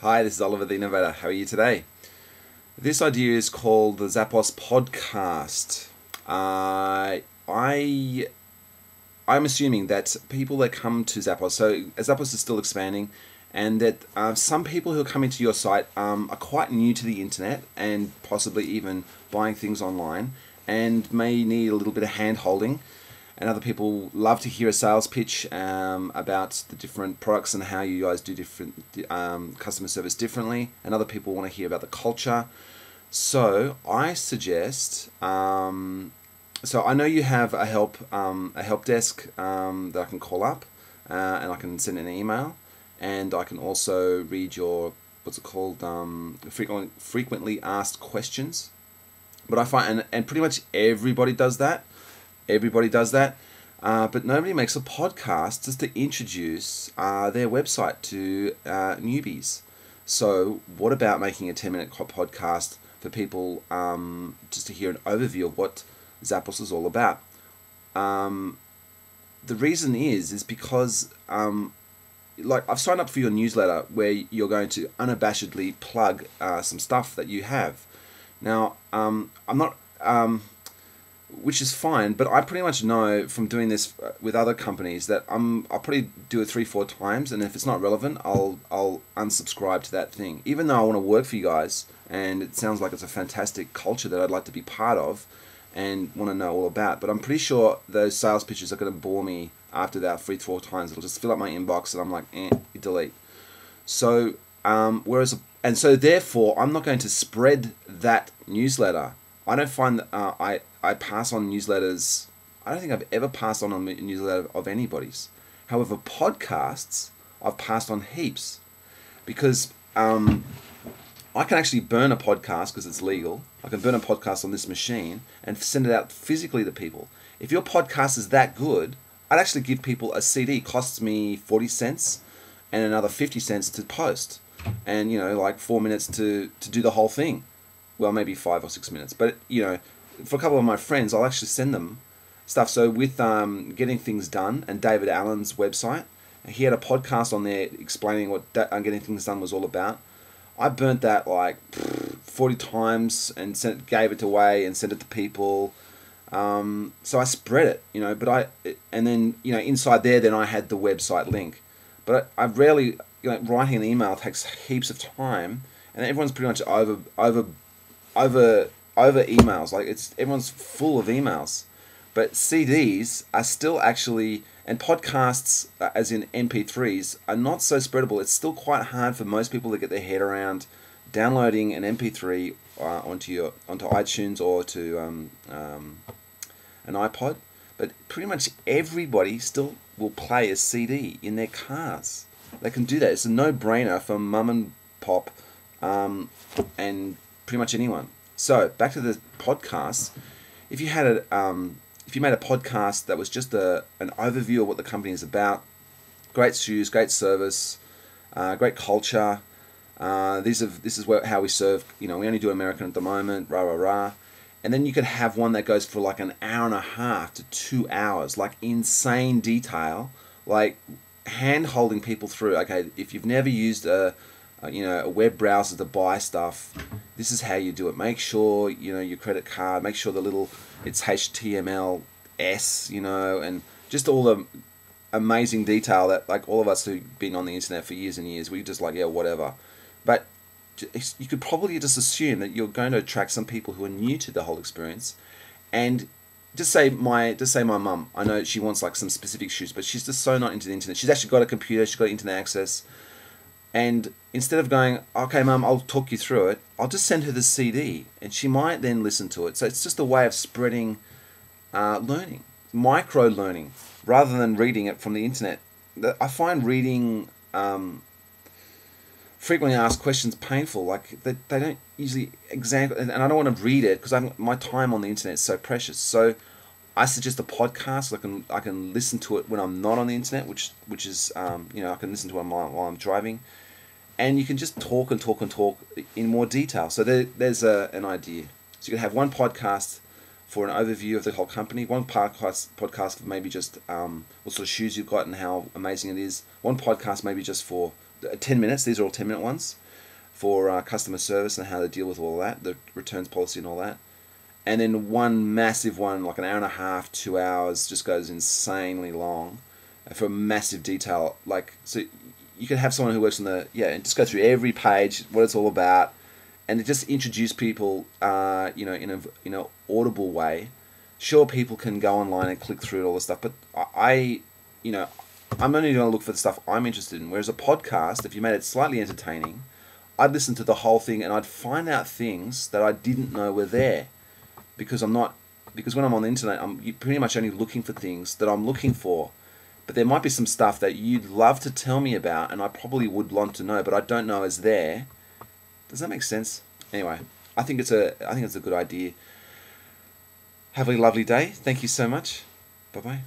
Hi, this is Oliver the Innovator. How are you today? This idea is called the Zappos Podcast. I'm assuming that people that come to Zappos, so Zappos is still expanding, and that some people who are coming to your site are quite new to the internet and possibly even buying things online and may need a little bit of hand holding. And other people love to hear a sales pitch about the different products and how you guys do different customer service differently. And other people want to hear about the culture. So I suggest, so I know you have a help desk that I can call up, and I can send an email, and I can also read your frequently asked questions. But I find, and pretty much everybody does that. But nobody makes a podcast just to introduce their website to newbies. So what about making a 10-minute podcast for people just to hear an overview of what Zappos is all about? The reason is because like I've signed up for your newsletter where you're going to unabashedly plug some stuff that you have. Now I'm not which is fine, but I pretty much know from doing this with other companies that I'll probably do it 3-4 times, and if it's not relevant, I'll unsubscribe to that thing. Even though I want to work for you guys, and it sounds like it's a fantastic culture that I'd like to be part of, and want to know all about. But I'm pretty sure those sales pitches are going to bore me after that 3-4 times. It'll just fill up my inbox, and I'm like, delete. So so therefore, I'm not going to spread that newsletter. I don't find that I pass on newsletters. I don't think I've ever passed on a newsletter of anybody's. However, podcasts I've passed on heaps because I can actually burn a podcast because it's legal. I can burn a podcast on this machine and send it out physically to people. If your podcast is that good, I'd actually give people a CD. It costs me 40 cents and another 50 cents to post, and like 4 minutes to do the whole thing. Well, maybe 5 or 6 minutes, but for a couple of my friends, I'll actually send them stuff. So with Getting Things Done and David Allen's website, he had a podcast on there explaining what Getting Things Done was all about. I burnt that like 40 times and gave it away and sent it to people. So I spread it, but and then inside there, then I had the website link. But I rarely, writing an email takes heaps of time, and everyone's pretty much over emails. Like everyone's full of emails, but CDs are still actually, and podcasts as in MP3s are not so spreadable. It's still quite hard for most people to get their head around downloading an MP3 onto iTunes or to an iPod. But pretty much everybody still will play a CD in their cars. They can do that. It's a no-brainer for mum and pop, and pretty much anyone. So back to the podcast. If you had if you made a podcast that was just an overview of what the company is about, great shoes, great service, great culture. This is how we serve. We only do American at the moment. Rah rah rah. And then you could have one that goes for like an hour and a half to 2 hours, like insane detail, like hand holding people through. Okay, if you've never used a web browser to buy stuff, this is how you do it. Make sure your credit card, make sure it's HTML, and just all the amazing detail that like all of us who've been on the internet for years and years, we just like, yeah, whatever. But you could probably just assume that you're going to attract some people who are new to the whole experience. And just say my mum, I know she wants like some specific shoes, but she's just so not into the internet. She's actually got a computer, she's got internet access. And instead of going, okay, Mum, I'll talk you through it, I'll just send her the CD, and she might then listen to it. So it's just a way of spreading learning, micro-learning, rather than reading it from the internet. I find reading frequently asked questions painful. Like, they don't usually examine, and I don't want to read it because my time on the internet is so precious. So I suggest a podcast. I can listen to it when I'm not on the internet, which is I can listen to it while I'm driving. And you can just talk and talk and talk in more detail. So there's an idea. So you can have one podcast for an overview of the whole company, one podcast for maybe just what sort of shoes you've got and how amazing it is, one podcast maybe just for 10 minutes, these are all 10-minute ones, for customer service and how to deal with all that, the returns policy and all that. And then one massive one, like an hour and a half, 2 hours, just goes insanely long for massive detail. Like, so you could have someone who works on the, and just go through every page, what it's all about, and just introduce people, in a audible way. Sure, people can go online and click through all this stuff, but I'm only going to look for the stuff I'm interested in. Whereas a podcast, if you made it slightly entertaining, I'd listen to the whole thing and I'd find out things that I didn't know were there. Because when I'm on the internet, I'm pretty much only looking for things that I'm looking for. But there might be some stuff that you'd love to tell me about, and I probably would want to know, but I don't know is there. Does that make sense? Anyway, I think it's a good idea. Have a lovely day. Thank you so much. Bye bye.